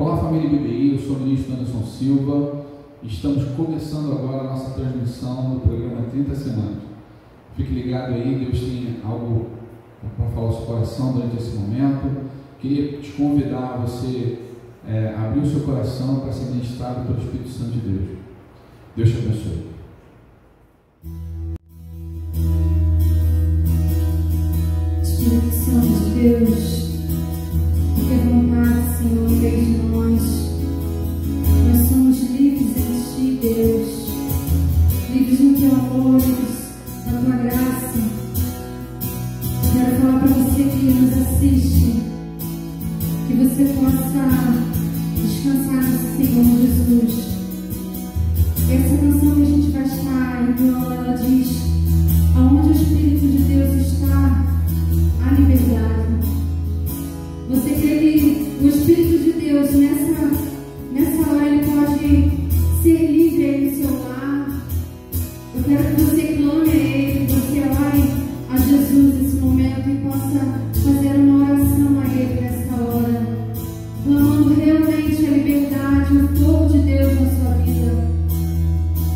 Olá, família BBI, eu sou o ministro Anderson Silva. Estamos começando agora a nossa transmissão do programa 30 Semanas. Fique ligado aí, Deus tem algo para falar ao seu coração durante esse momento. Queria te convidar a você abrir o seu coração para ser ministrado pelo Espírito Santo de Deus. Deus te abençoe. Espírito Santo de Deus, que a vontade, Senhor, em vez de nós somos livres em Ti, Deus, livres no Teu amor, na Tua graça. Eu quero falar para você que nos assiste, que você possa descansar no Senhor Jesus. Essa canção que a gente vai estar entoando, ela diz: aonde o Espírito de Deus está, há liberdade. Você crê que o Espírito de Deus nessa hora ele pode ser livre aí no seu lar? Eu quero que você clame a Ele, que você ore a Jesus nesse momento e possa fazer uma oração a Ele nessa hora, clamando realmente a liberdade, o fogo de Deus na sua vida.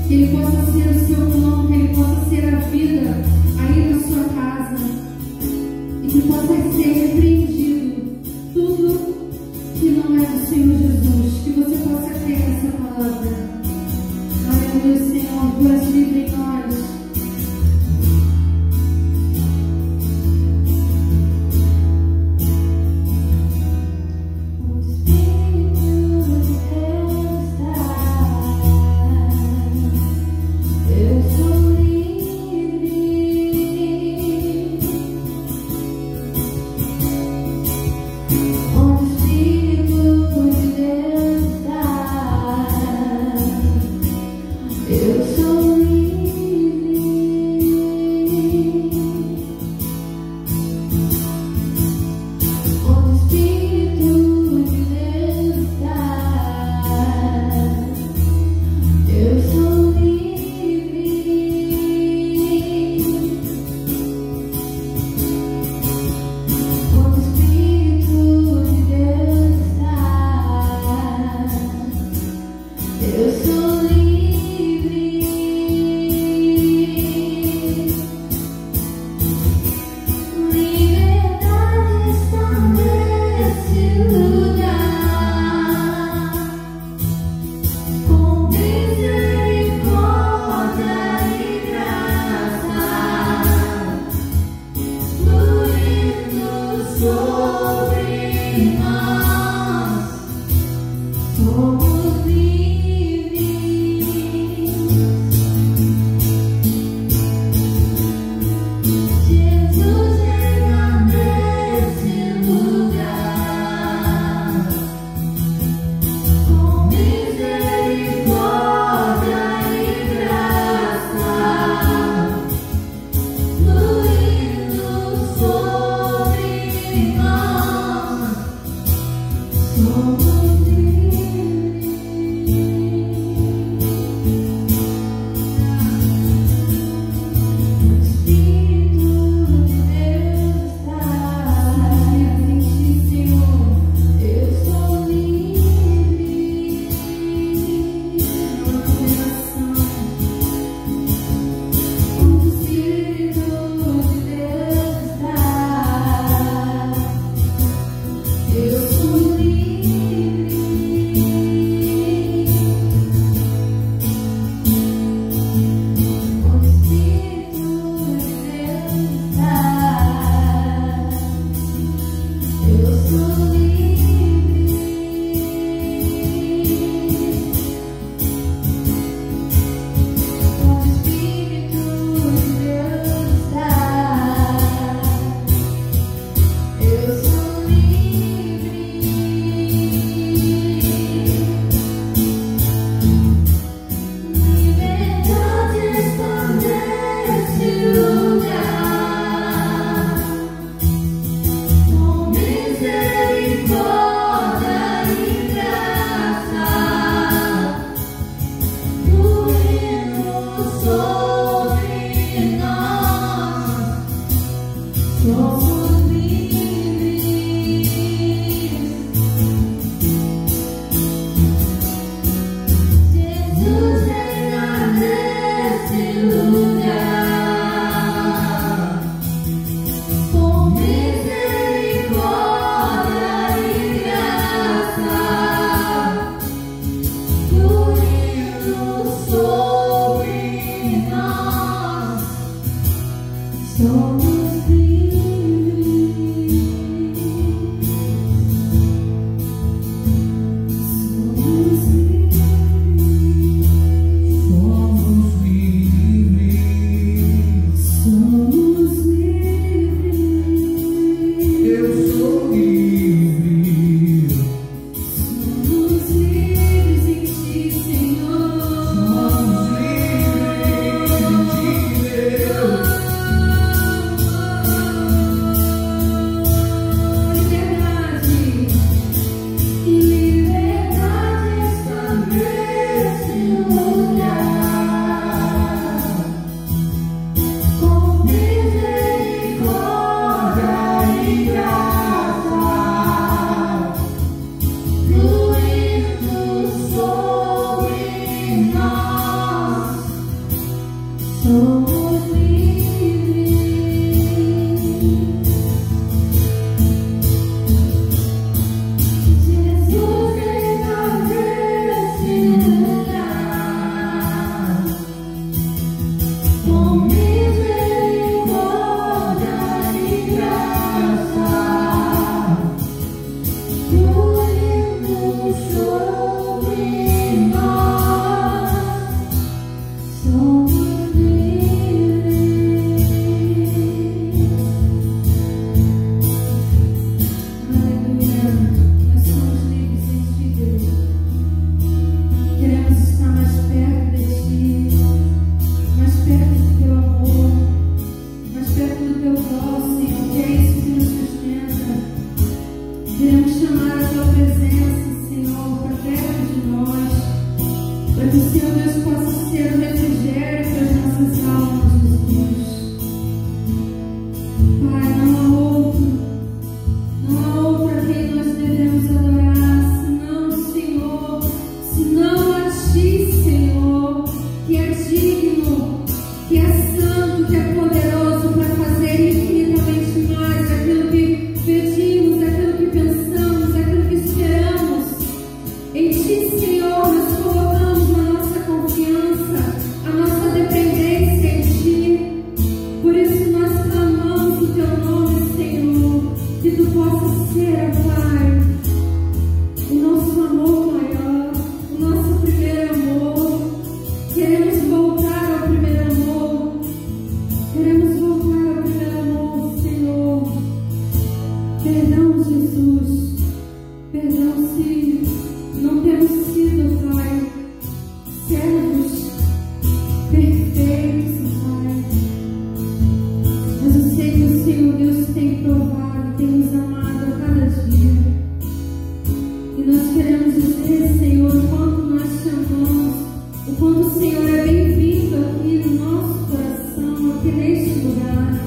Que Ele possa ser o seu plano, que Ele possa ser a vida aí na sua casa e que possa ser repreendido tudo que não é do Senhor Jesus, que você possa crer nessa palavra. Aleluia, Senhor, Tu és livre em nós. Eu sou livre. não temos sido, Pai, servos perfeitos, Pai. Mas eu sei que o Senhor Deus tem provado, tem nos amado a cada dia. E nós queremos dizer, Senhor, o quanto nós te amamos, o quanto o Senhor é bem-vindo aqui no nosso coração, aqui neste lugar.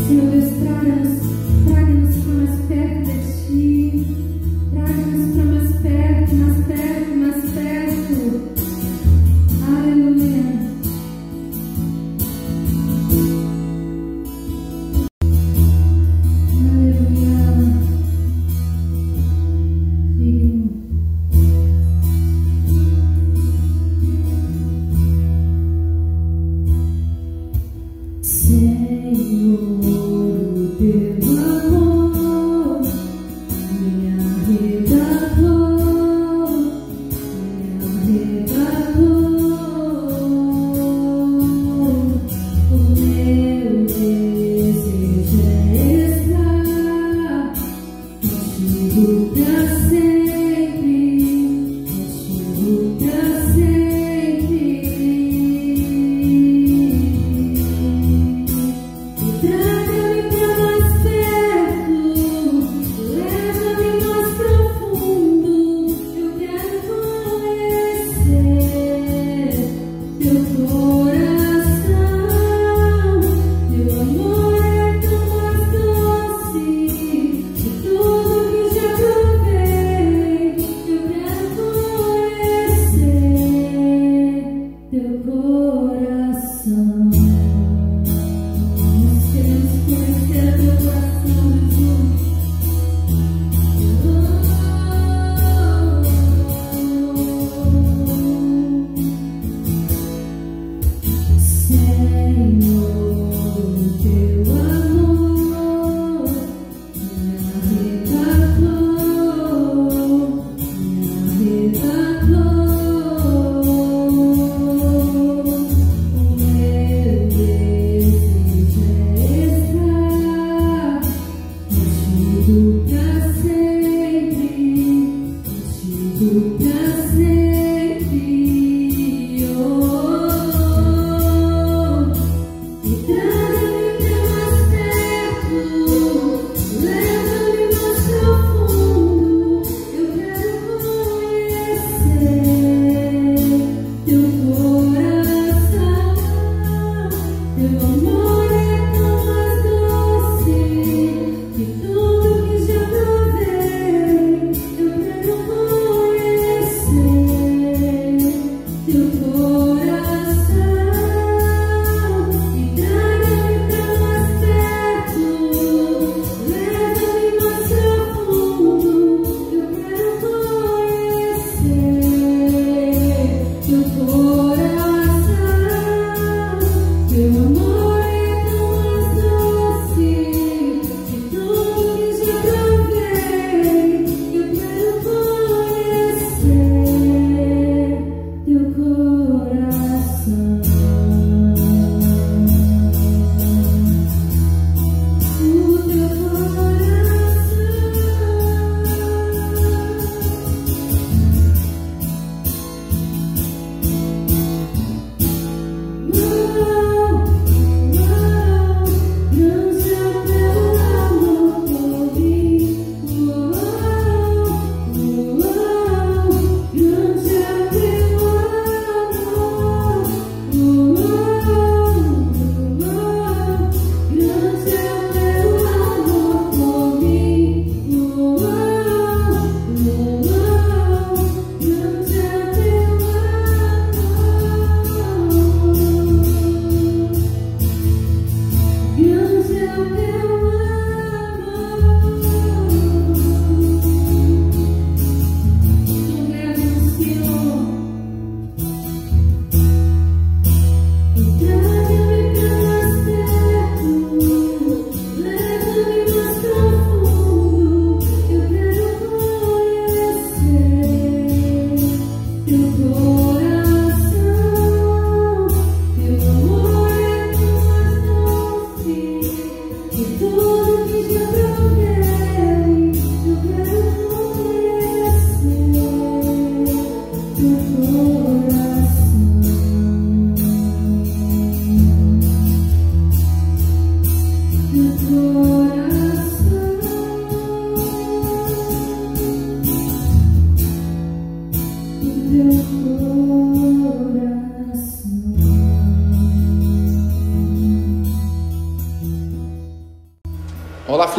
Senhor Deus, traga-nos para mais perto de Ti, traga-nos para mais perto, mais perto, mais perto. Aleluia. Say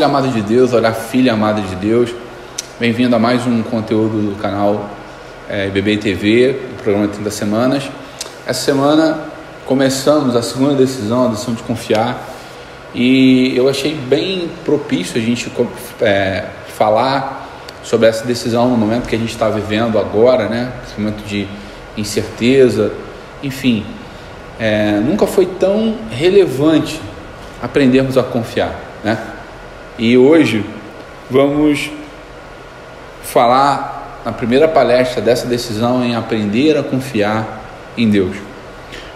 filho amado de Deus, olá filha amada de Deus, bem-vindo a mais um conteúdo do canal IBB TV, do programa 30 Semanas. Essa semana começamos a segunda decisão, a decisão de confiar, e eu achei bem propício a gente falar sobre essa decisão no momento que a gente está vivendo agora, né? Esse momento de incerteza, enfim, nunca foi tão relevante aprendermos a confiar, né? E hoje vamos falar na primeira palestra dessa decisão em aprender a confiar em Deus.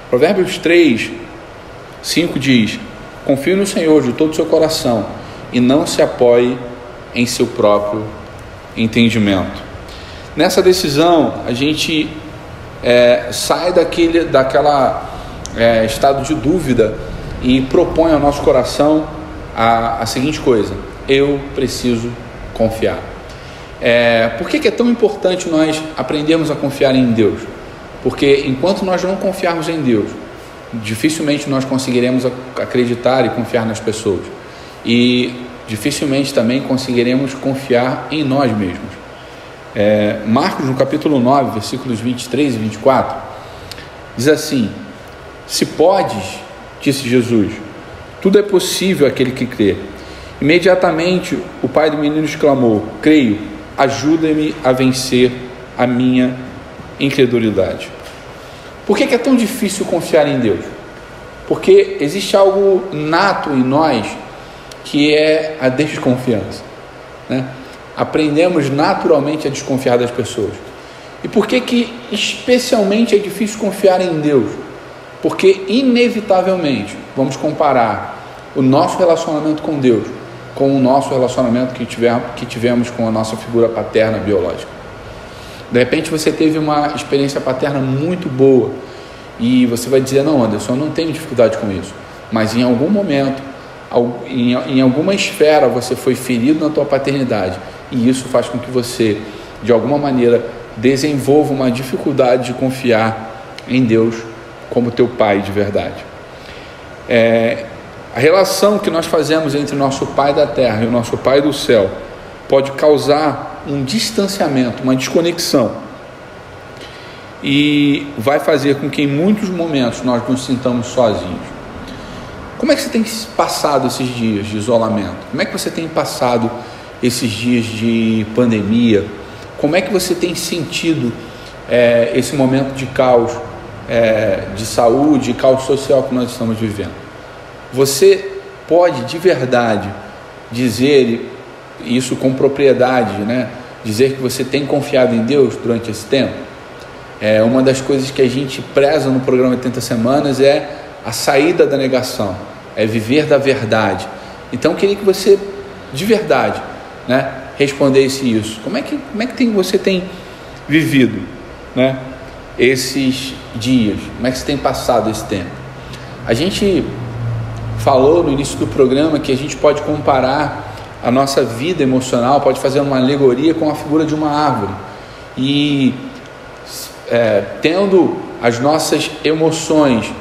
Provérbios 3:5 diz: confie no Senhor de todo o seu coração e não se apoie em seu próprio entendimento. Nessa decisão a gente sai daquela estado de dúvida e propõe ao nosso coração a seguinte coisa: eu preciso confiar. Por que é tão importante nós aprendermos a confiar em Deus? Porque enquanto nós não confiarmos em Deus, dificilmente nós conseguiremos acreditar e confiar nas pessoas, e dificilmente também conseguiremos confiar em nós mesmos. Marcos, no capítulo 9, versículos 23 e 24, diz assim: se podes, disse Jesus, tudo é possível àquele que crê. Imediatamente o pai do menino exclamou: creio, ajuda-me a vencer a minha incredulidade. Por que é tão difícil confiar em Deus? Porque existe algo nato em nós que é a desconfiança, né? Aprendemos naturalmente a desconfiar das pessoas. E por que especialmente é difícil confiar em Deus? Porque inevitavelmente vamos comparar o nosso relacionamento com Deus com o nosso relacionamento que tivemos com a nossa figura paterna biológica. De repente você teve uma experiência paterna muito boa e você vai dizer: não, Anderson, eu não tenho dificuldade com isso. Mas em algum momento, em alguma esfera, você foi ferido na tua paternidade, e isso faz com que você, de alguma maneira, desenvolva uma dificuldade de confiar em Deus como teu pai de verdade. A relação que nós fazemos entre o nosso pai da terra e o nosso pai do céu pode causar um distanciamento, uma desconexão, e vai fazer com que em muitos momentos nós nos sintamos sozinhos. Como é que você tem passado esses dias de isolamento? Como é que você tem passado esses dias de pandemia? Como é que você tem sentido esse momento de caos de saúde, caos social que nós estamos vivendo? Você pode de verdade dizer isso com propriedade, né? Dizer que você tem confiado em Deus durante esse tempo? Uma das coisas que a gente preza no programa 30 Semanas é a saída da negação, é viver da verdade. Então eu queria que você, de verdade, né, respondesse isso. Como é que você tem vivido, né, esses dias? Como é que você tem passado esse tempo? A gente falou no início do programa que a gente pode comparar a nossa vida emocional, pode fazer uma alegoria com a figura de uma árvore. E tendo as nossas emoções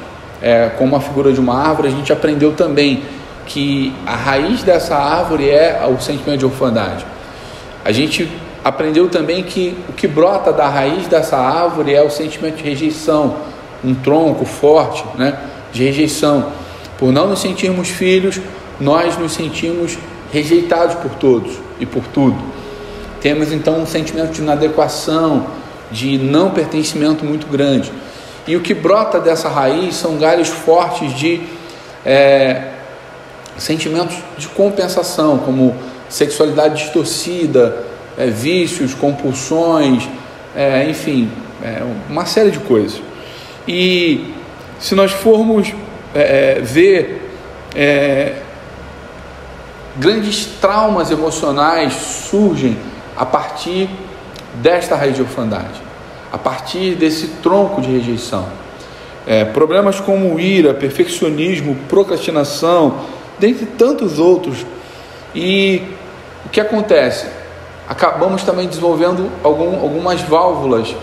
como a figura de uma árvore, a gente aprendeu também que a raiz dessa árvore é o sentimento de orfandade. A gente aprendeu também que o que brota da raiz dessa árvore é o sentimento de rejeição, um tronco forte, né, de rejeição. Por não nos sentirmos filhos, nós nos sentimos rejeitados por todos e por tudo. Temos então um sentimento de inadequação, de não pertencimento muito grande. E o que brota dessa raiz são galhos fortes de sentimentos de compensação, como sexualidade distorcida, vícios, compulsões, enfim, uma série de coisas. E se nós formos ver grandes traumas emocionais surgem a partir desta raiz de orfandade, a partir desse tronco de rejeição. Problemas como ira, perfeccionismo, procrastinação, dentre tantos outros. E o que acontece? Acabamos também desenvolvendo algumas válvulas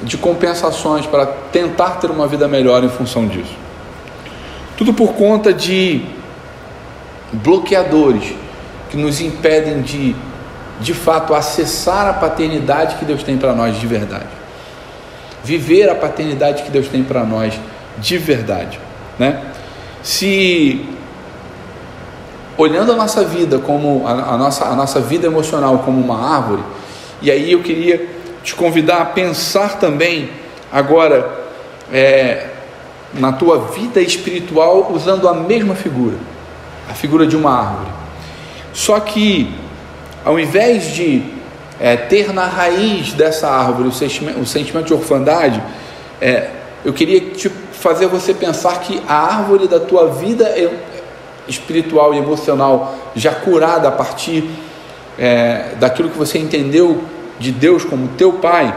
de compensações para tentar ter uma vida melhor em função disso. Tudo por conta de bloqueadores que nos impedem de fato, acessar a paternidade que Deus tem para nós de verdade. Viver a paternidade que Deus tem para nós de verdade, né? Se olhando a nossa vida como a nossa vida emocional como uma árvore, e aí eu queria te convidar a pensar também agora na tua vida espiritual usando a mesma figura, a figura de uma árvore. Só que ao invés de ter na raiz dessa árvore o sentimento de orfandade, eu queria fazer você pensar que a árvore da tua vida espiritual e emocional já curada a partir daquilo que você entendeu de Deus como teu pai,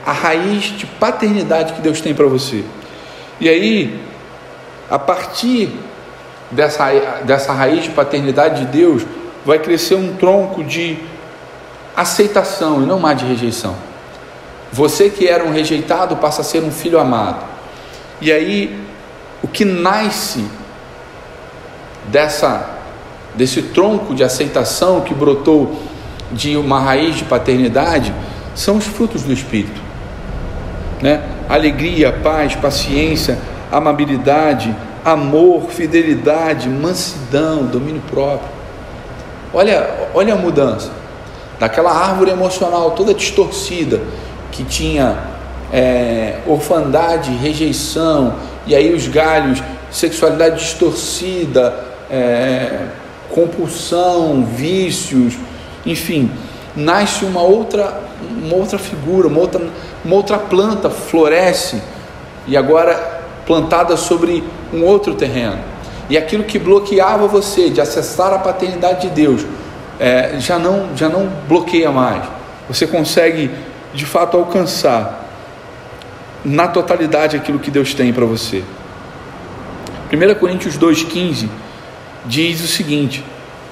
a raiz de paternidade que Deus tem para você. E aí, a partir dessa raiz de paternidade de Deus, vai crescer um tronco de aceitação e não mais de rejeição. Você que era um rejeitado passa a ser um filho amado. E aí, o que nasce desse tronco de aceitação que brotou de uma raiz de paternidade são os frutos do Espírito, né? Alegria, paz, paciência, amabilidade, amor, fidelidade, mansidão, domínio próprio. Olha a mudança daquela árvore emocional toda distorcida que tinha orfandade, rejeição, e aí os galhos, sexualidade distorcida, compulsão, vícios, enfim, nasce uma outra figura, uma outra planta floresce, e agora plantada sobre um outro terreno, e aquilo que bloqueava você de acessar a paternidade de Deus já não bloqueia mais. Você consegue de fato alcançar na totalidade aquilo que Deus tem para você. 1 Coríntios 2,15 diz o seguinte: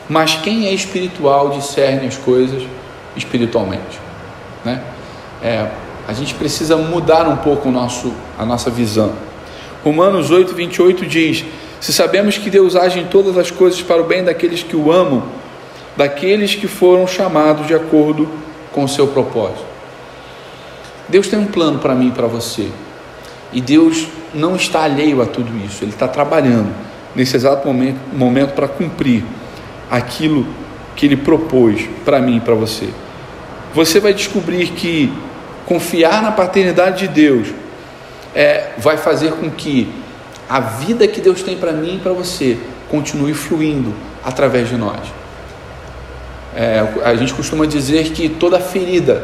mas quem é espiritual discerne as coisas espiritualmente, né? A gente precisa mudar um pouco a nossa visão. Romanos 8,28 diz: se sabemos que Deus age em todas as coisas para o bem daqueles que o amam, daqueles que foram chamados de acordo com o seu propósito. Deus tem um plano para mim e para você, e Deus não está alheio a tudo isso. Ele está trabalhando nesse exato momento para cumprir aquilo que Ele propôs para mim e para você. Você vai descobrir que confiar na paternidade de Deus vai fazer com que a vida que Deus tem para mim e para você continue fluindo através de nós. A gente costuma dizer que toda ferida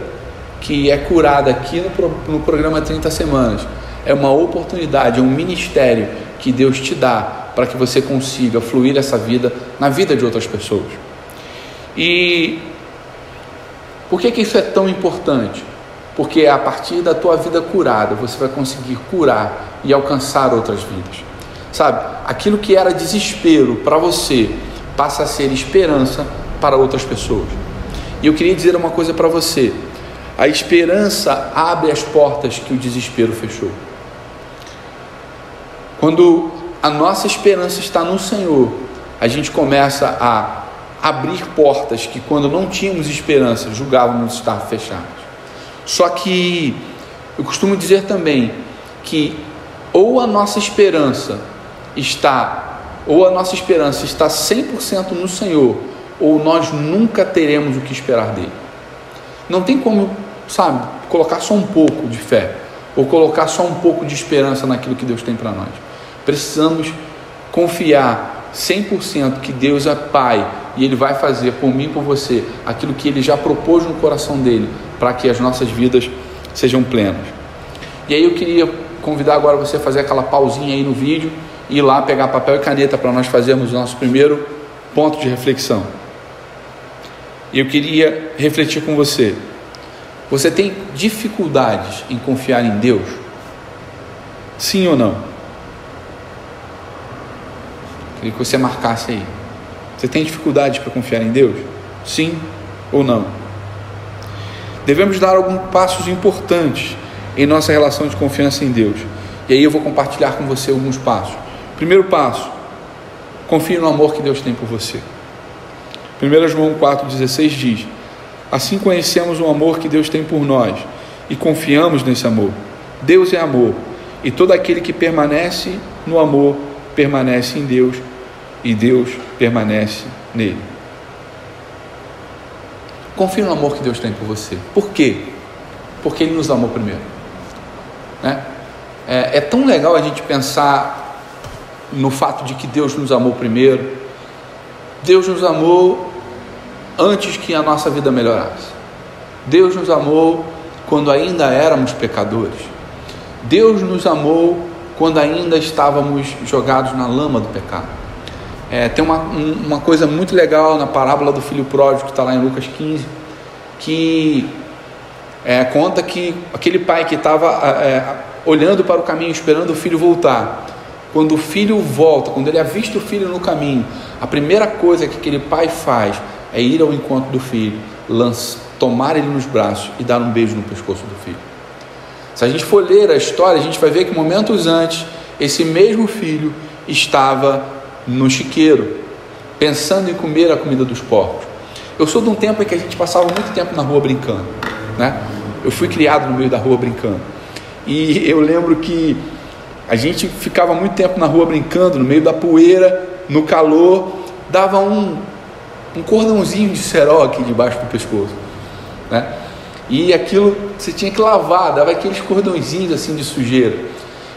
que é curada aqui no programa 30 Semanas é uma oportunidade, é um ministério que Deus te dá para que você consiga fluir essa vida na vida de outras pessoas. E por que isso é tão importante? Porque a partir da tua vida curada, você vai conseguir curar e alcançar outras vidas. Sabe, aquilo que era desespero para você passa a ser esperança para outras pessoas. E eu queria dizer uma coisa para você: a esperança abre as portas que o desespero fechou. Quando a nossa esperança está no Senhor, a gente começa a abrir portas que, quando não tínhamos esperança, julgávamos estar fechadas. Só que eu costumo dizer também que ou a nossa esperança está 100% no Senhor, ou nós nunca teremos o que esperar dele. Não tem como, colocar só um pouco de fé, ou colocar só um pouco de esperança naquilo que Deus tem para nós. Precisamos confiar 100% que Deus é Pai, e Ele vai fazer por mim e por você aquilo que Ele já propôs no coração dele, para que as nossas vidas sejam plenas. E aí eu queria convidar agora você a fazer aquela pausinha aí no vídeo, e ir lá pegar papel e caneta para nós fazermos o nosso primeiro ponto de reflexão. E eu queria refletir com você: você tem dificuldades em confiar em Deus? Sim ou não? Queria que você marcasse aí. Você tem dificuldade para confiar em Deus? Sim ou não? Devemos dar alguns passos importantes em nossa relação de confiança em Deus. E aí eu vou compartilhar com você alguns passos. Primeiro passo: confie no amor que Deus tem por você. 1 João 4,16 diz: assim conhecemos o amor que Deus tem por nós e confiamos nesse amor. Deus é amor, e todo aquele que permanece no amor permanece em Deus e Deus permanece nele. Confie no amor que Deus tem por você. Por quê? Porque Ele nos amou primeiro, né? É tão legal a gente pensar no fato de que Deus nos amou primeiro. Deus nos amou antes que a nossa vida melhorasse. Deus nos amou quando ainda éramos pecadores. Deus nos amou quando ainda estávamos jogados na lama do pecado. Tem uma coisa muito legal na parábola do filho pródigo, que está lá em Lucas 15, que conta que aquele pai que estava olhando para o caminho, esperando o filho voltar, quando o filho volta, quando ele avista o filho no caminho, a primeira coisa que aquele pai faz é ir ao encontro do filho, tomar ele nos braços e dar um beijo no pescoço do filho. Se a gente for ler a história, a gente vai ver que momentos antes, esse mesmo filho estava no chiqueiro, pensando em comer a comida dos porcos. Eu sou de um tempo em que a gente passava muito tempo na rua brincando, né? Eu fui criado no meio da rua brincando, e eu lembro que a gente ficava muito tempo na rua brincando, no meio da poeira, no calor, dava um cordãozinho de cerol aqui debaixo do pescoço, né? E aquilo você tinha que lavar, dava aqueles cordõezinhos assim de sujeira.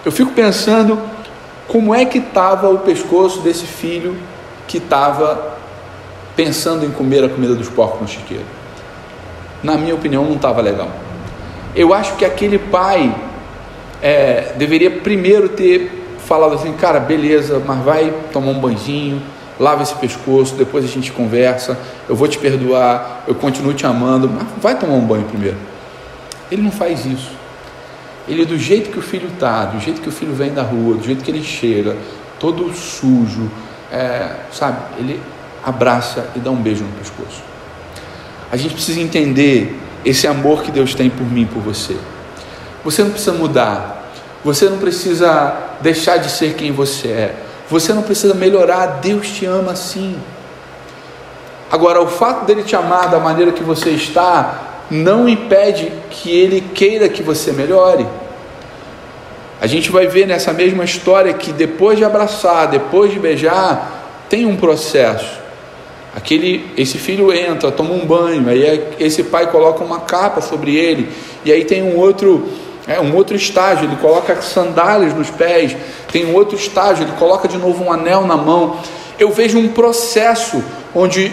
Eu fico pensando como é que estava o pescoço desse filho que estava pensando em comer a comida dos porcos no chiqueiro. Na minha opinião, não estava legal. Eu acho que aquele pai deveria primeiro ter falado assim: cara, beleza, mas vai tomar um banhozinho, lava esse pescoço, depois a gente conversa, eu vou te perdoar, eu continuo te amando, mas vai tomar um banho primeiro. Ele não faz isso. Ele, do jeito que o filho está, do jeito que o filho vem da rua, do jeito que ele chega, todo sujo, sabe, ele abraça e dá um beijo no pescoço. A gente precisa entender esse amor que Deus tem por mim e por você. Você não precisa mudar, você não precisa deixar de ser quem você é, você não precisa melhorar, Deus te ama assim. Agora, o fato dele te amar da maneira que você está não impede que ele queira que você melhore. A gente vai ver nessa mesma história que depois de abraçar, depois de beijar, tem um processo. Esse filho entra, toma um banho, aí esse pai coloca uma capa sobre ele, e aí tem um outro estágio, ele coloca sandálias nos pés, tem um outro estágio, ele coloca de novo um anel na mão. Eu vejo um processo onde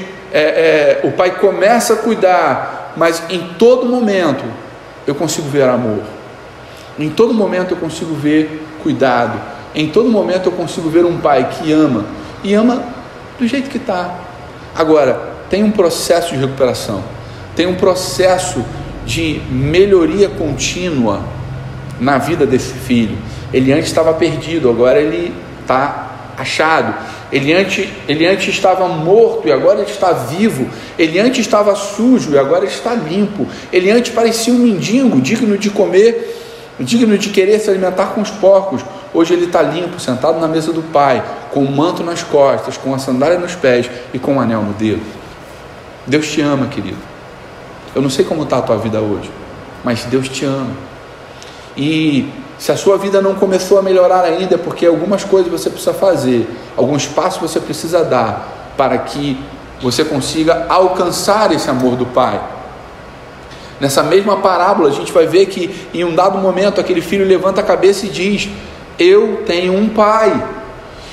o pai começa a cuidar, mas em todo momento eu consigo ver amor, em todo momento eu consigo ver cuidado, em todo momento eu consigo ver um pai que ama, e ama do jeito que está. Agora, tem um processo de recuperação, tem um processo de melhoria contínua na vida desse filho. Ele antes estava perdido, agora ele está achado. Ele antes estava morto e agora ele está vivo. Ele antes estava sujo e agora ele está limpo. Ele antes parecia um mendigo, digno de comer, digno de querer se alimentar com os porcos. Hoje ele está limpo, sentado na mesa do pai, com um manto nas costas, com a sandália nos pés e com um anel no dedo. Deus te ama, querido. Eu não sei como está a tua vida hoje, mas Deus te ama. E se a sua vida não começou a melhorar ainda, é porque algumas coisas você precisa fazer, alguns passos você precisa dar para que você consiga alcançar esse amor do Pai. Nessa mesma parábola a gente vai ver que em um dado momento aquele filho levanta a cabeça e diz: eu tenho um pai.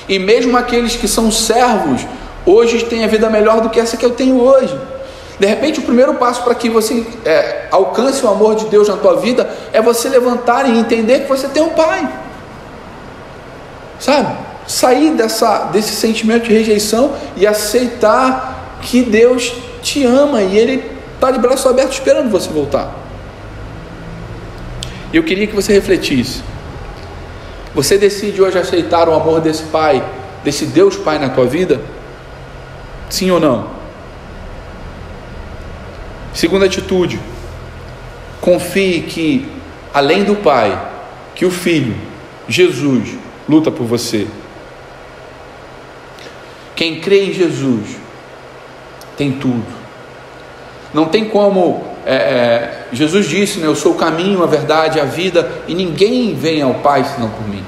E mesmo aqueles que são servos hoje têm a vida melhor do que essa que eu tenho hoje. De repente, o primeiro passo para que você alcance o amor de Deus na tua vida é você levantar e entender que você tem um pai, sabe? Sair desse sentimento de rejeição e aceitar que Deus te ama e Ele está de braço aberto esperando você voltar. E eu queria que você refletisse: você decide hoje aceitar o amor desse Pai, desse Deus Pai na tua vida? Sim ou não? Segunda atitude: confie que, além do Pai, que o Filho, Jesus, luta por você. Quem crê em Jesus tem tudo. Não tem como, Jesus disse, né, eu sou o caminho, a verdade, a vida, e ninguém vem ao Pai senão por mim.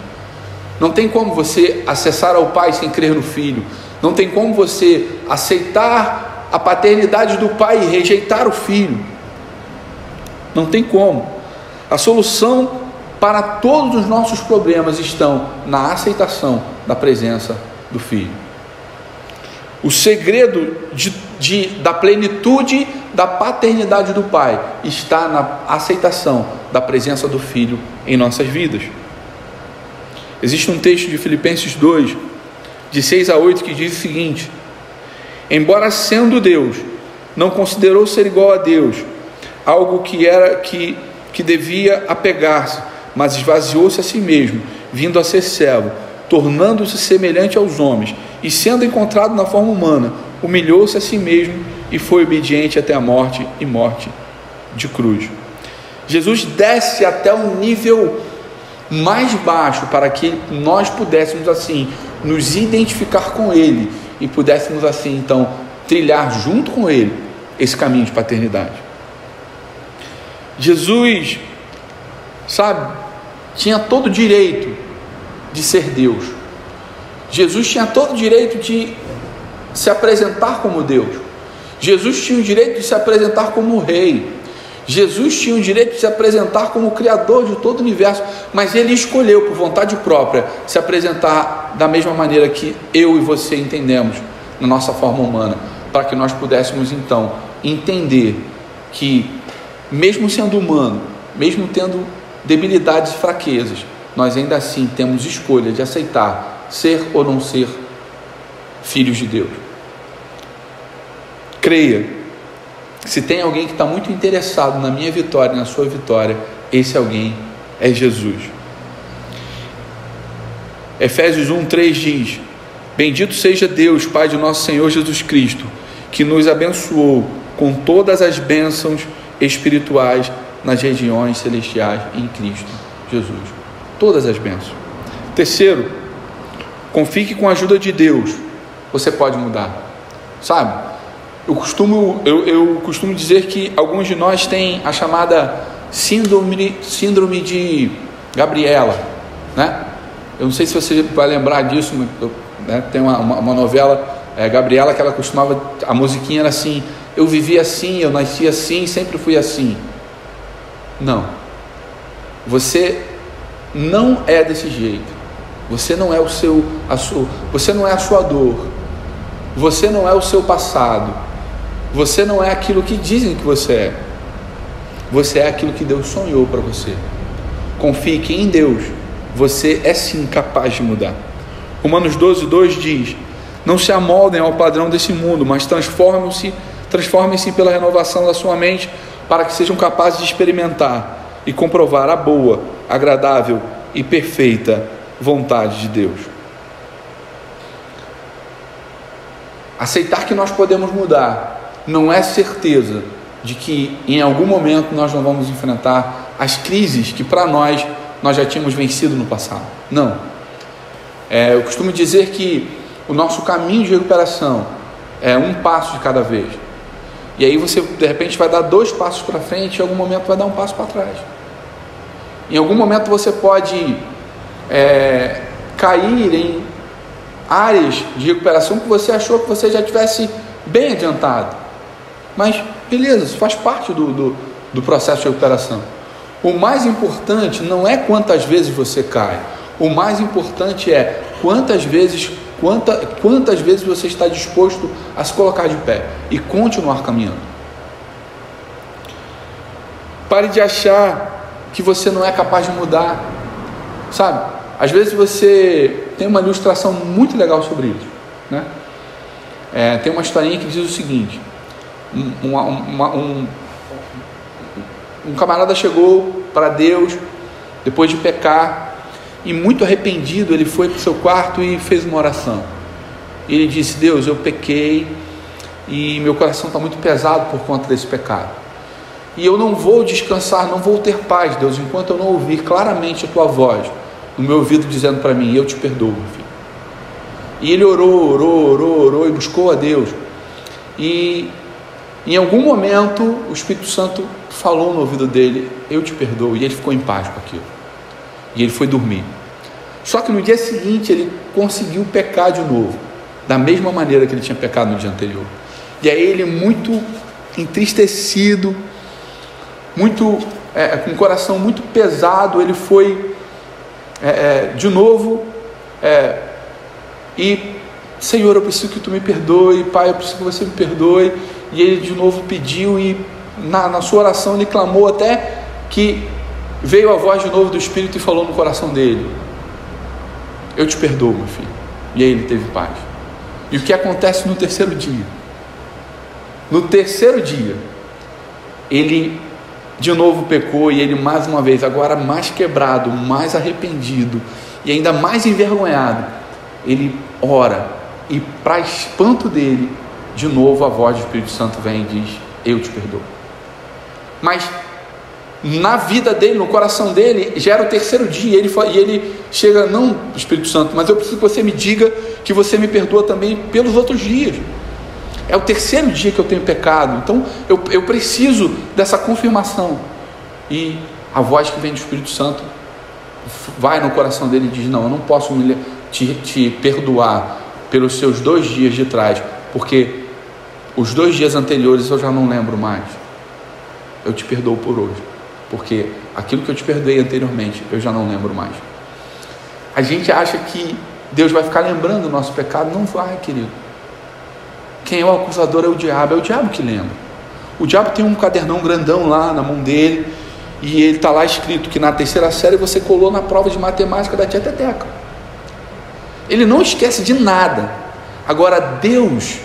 Não tem como você acessar ao Pai sem crer no Filho. Não tem como você aceitar a paternidade do Pai e rejeitar o Filho. Não tem como. A solução para todos os nossos problemas estão na aceitação da presença do Filho. O segredo da plenitude da paternidade do Pai está na aceitação da presença do Filho em nossas vidas. Existe um texto de Filipenses 2, de 6 a 8, que diz o seguinte: embora sendo Deus, não considerou ser igual a Deus, algo que devia apegar-se, mas esvaziou-se a si mesmo, vindo a ser servo, tornando-se semelhante aos homens, e sendo encontrado na forma humana, humilhou-se a si mesmo e foi obediente até a morte, e morte de cruz. Jesus desce até um nível mais baixo para que nós pudéssemos assim nos identificar com Ele e pudéssemos assim então trilhar junto com Ele esse caminho de paternidade. Jesus, tinha todo o direito de ser Deus. Jesus tinha todo o direito de se apresentar como Deus. Jesus tinha o direito de se apresentar como Rei. Jesus tinha o direito de se apresentar como o Criador de todo o universo, mas Ele escolheu, por vontade própria, se apresentar da mesma maneira que eu e você entendemos, na nossa forma humana, para que nós pudéssemos então entender que, mesmo sendo humano, mesmo tendo debilidades e fraquezas, nós ainda assim temos escolha de aceitar ser ou não ser filhos de Deus. Creia, se tem alguém que está muito interessado na minha vitória e na sua vitória, esse alguém é Jesus. Efésios 1:3 diz: bendito seja Deus, Pai de nosso Senhor Jesus Cristo, que nos abençoou com todas as bênçãos espirituais nas regiões celestiais em Cristo Jesus. Todas as bênçãos. Terceiro, confie que com a ajuda de Deus você pode mudar. Eu costumo dizer que alguns de nós têm a chamada síndrome de Gabriela, né? Eu não sei se você vai lembrar disso, né? Tem uma novela, Gabriela, que ela costumava, a musiquinha era assim: eu vivi assim, eu nasci assim, sempre fui assim. Não, você não é desse jeito. Você não é você não é a sua dor. Você não é o seu passado. Você não é aquilo que dizem que você é. Você é aquilo que Deus sonhou para você. Confie que em Deus você é sim capaz de mudar. Romanos 12:2 diz: não se amoldem ao padrão desse mundo, mas transformem-se pela renovação da sua mente, para que sejam capazes de experimentar e comprovar a boa, agradável e perfeita vontade de Deus. Aceitar que nós podemos mudar não é certeza de que em algum momento nós não vamos enfrentar as crises que para nós já tínhamos vencido no passado. Não. Eu costumo dizer que o nosso caminho de recuperação é um passo de cada vez. E aí você de repente vai dar 2 passos para frente e em algum momento vai dar um passo para trás. Em algum momento você pode cair em áreas de recuperação que você achou que você já tivesse bem adiantado. Mas beleza, isso faz parte do processo de recuperação. O mais importante não é quantas vezes você cai. O mais importante é quantas vezes você está disposto a se colocar de pé e continuar caminhando. Pare de achar que você não é capaz de mudar. Às vezes você tem uma ilustração muito legal sobre isso, né? Tem uma historinha que diz o seguinte: um camarada chegou para Deus depois de pecar e muito arrependido, ele foi para o seu quarto e fez uma oração. Ele disse: Deus, eu pequei e meu coração está muito pesado por conta desse pecado, e eu não vou descansar, não vou ter paz, Deus, enquanto eu não ouvir claramente a tua voz no meu ouvido dizendo para mim: eu te perdoo, meu filho. E ele orou e buscou a Deus. E em algum momento o Espírito Santo falou no ouvido dele: eu te perdoo. E ele ficou em paz com aquilo. E ele foi dormir. Só que no dia seguinte ele conseguiu pecar de novo, da mesma maneira que ele tinha pecado no dia anterior. E aí ele, muito entristecido, com o coração muito pesado, ele foi de novo e: Senhor, eu preciso que tu me perdoe, Pai, eu preciso que você me perdoe. E ele de novo pediu, e na sua oração ele clamou, até que veio a voz de novo do Espírito e falou no coração dele: eu te perdoo, meu filho. E aí ele teve paz. E o que acontece no terceiro dia? No terceiro dia, ele de novo pecou, e ele mais uma vez, agora mais quebrado, mais arrependido e ainda mais envergonhado, ele ora, e para espanto dele, de novo a voz do Espírito Santo vem e diz: eu te perdoo. Mas na vida dele, no coração dele, já era o terceiro dia, e ele chega: não, Espírito Santo, mas eu preciso que você me diga que você me perdoa também pelos outros dias. É o terceiro dia que eu tenho pecado, então eu preciso dessa confirmação. E a voz que vem do Espírito Santo vai no coração dele e diz: não, eu não posso te perdoar pelos seus 2 dias de trás, porque os 2 dias anteriores eu já não lembro mais. Eu te perdoo por hoje, porque aquilo que eu te perdoei anteriormente eu já não lembro mais. A gente acha que Deus vai ficar lembrando o nosso pecado. Não vai, querido. Quem é o acusador é o diabo que lembra. O diabo tem um cadernão grandão lá na mão dele, e ele está lá escrito que na 3ª série você colou na prova de matemática da tia Teteca. Ele não esquece de nada. Agora Deus,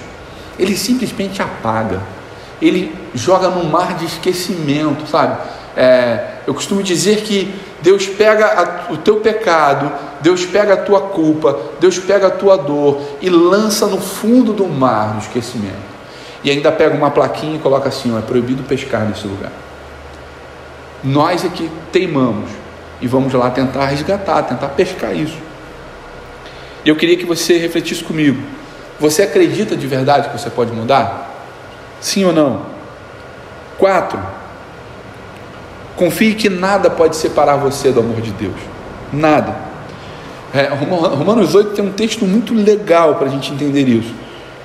ele simplesmente apaga, ele joga no mar de esquecimento, sabe? Eu costumo dizer que Deus pega o teu pecado, Deus pega a tua culpa, Deus pega a tua dor e lança no fundo do mar do esquecimento, e ainda pega uma plaquinha e coloca assim: é proibido pescar nesse lugar. Nós é que teimamos e vamos lá tentar resgatar, tentar pescar isso. E eu queria que você refletisse comigo: você acredita de verdade que você pode mudar? Sim ou não? 4, confie que nada pode separar você do amor de Deus. Nada. Romanos 8 tem um texto muito legal para a gente entender isso.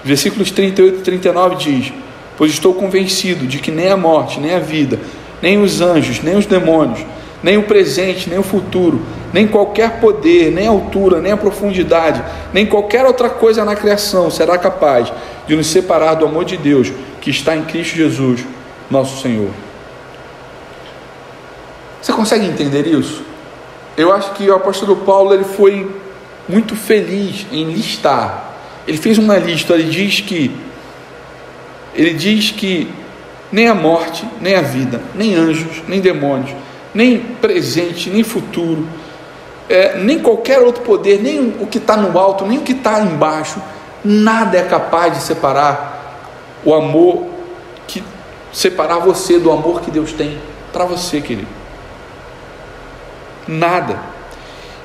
Versículos 38 e 39 diz: pois estou convencido de que nem a morte, nem a vida, nem os anjos, nem os demônios, nem o presente, nem o futuro, nem qualquer poder, nem a altura, nem a profundidade, nem qualquer outra coisa na criação será capaz de nos separar do amor de Deus que está em Cristo Jesus, nosso Senhor. Você consegue entender isso? Eu acho que o apóstolo Paulo, ele foi muito feliz em listar. Ele fez uma lista. Ele diz que nem a morte, nem a vida, nem anjos, nem demônios, nem presente, nem futuro, nem qualquer outro poder, nem o que está no alto, nem o que está embaixo, nada é capaz de separar o amor, separar você do amor que Deus tem para você, querido. Nada.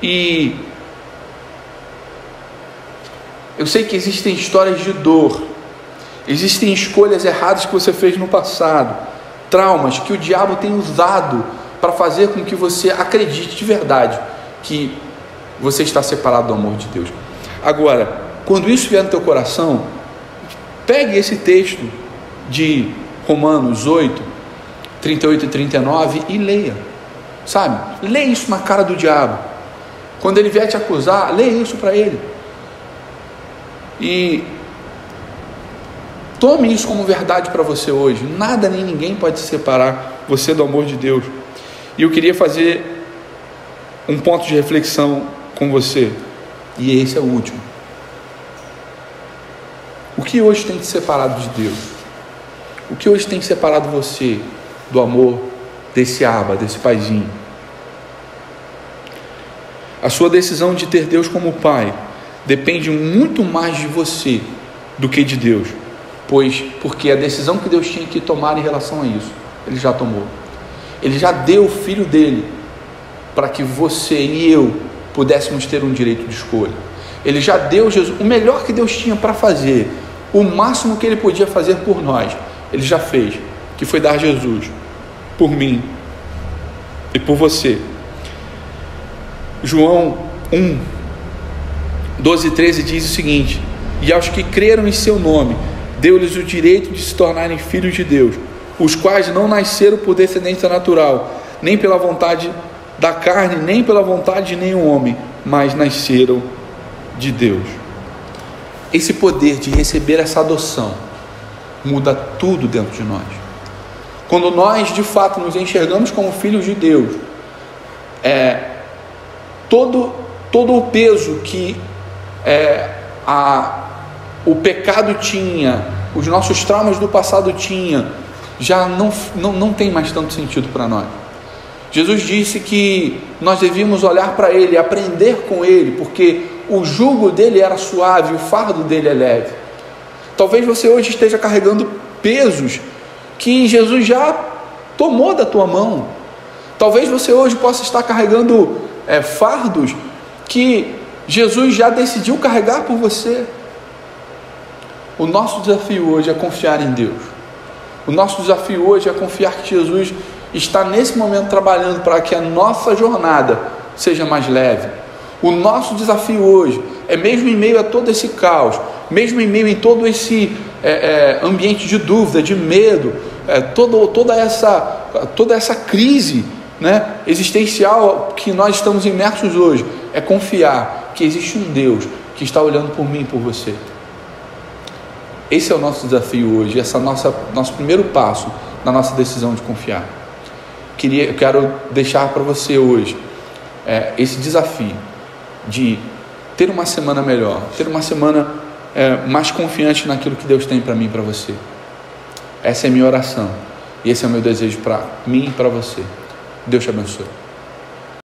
E eu sei que existem histórias de dor, existem escolhas erradas que você fez no passado, traumas que o diabo tem usado para fazer com que você acredite de verdade que você está separado do amor de Deus. Agora, quando isso vier no teu coração, pegue esse texto de Romanos 8, 38 e 39 e leia, sabe? Leia isso na cara do diabo. Quando ele vier te acusar, leia isso para ele. E tome isso como verdade para você hoje. Nada nem ninguém pode separar você do amor de Deus. E eu queria fazer um ponto de reflexão com você, e esse é o último. O que hoje tem te separado de Deus? O que hoje tem separado você do amor desse Abba, desse paizinho? A sua decisão de ter Deus como Pai depende muito mais de você do que de Deus, porque a decisão que Deus tinha que tomar em relação a isso, Ele já tomou. Ele já deu o Filho dele para que você e eu pudéssemos ter um direito de escolha. Ele já deu Jesus, o melhor que Deus tinha para fazer o máximo que Ele podia fazer por nós, Ele já fez, que foi dar Jesus por mim e por você. João 1, 12 e 13 diz o seguinte: e aos que creram em seu nome, deu-lhes o direito de se tornarem filhos de Deus, os quais não nasceram por descendência natural, nem pela vontade da carne, nem pela vontade de nenhum homem, mas nasceram de Deus. Esse poder de receber essa adoção muda tudo dentro de nós. Quando nós de fato nos enxergamos como filhos de Deus, todo o peso que o pecado tinha, os nossos traumas do passado tinha, já não tem mais tanto sentido para nós. Jesus disse que nós devíamos olhar para Ele, aprender com Ele, porque o jugo dele era suave, o fardo dele é leve. Talvez você hoje esteja carregando pesos que Jesus já tomou da tua mão. Talvez você hoje possa estar carregando fardos que Jesus já decidiu carregar por você. O nosso desafio hoje é confiar em Deus. O nosso desafio hoje é confiar que Jesus está nesse momento trabalhando para que a nossa jornada seja mais leve. O nosso desafio hoje é, mesmo em meio a todo esse caos, mesmo em meio a todo esse ambiente de dúvida, de medo, toda essa crise, né, existencial que nós estamos imersos hoje, é confiar que existe um Deus que está olhando por mim e por você. Esse é o nosso desafio hoje, nosso primeiro passo na nossa decisão de confiar. Eu quero deixar para você hoje esse desafio de ter uma semana melhor, ter uma semana mais confiante naquilo que Deus tem para mim e para você. Essa é a minha oração e esse é o meu desejo para mim e para você. Deus te abençoe.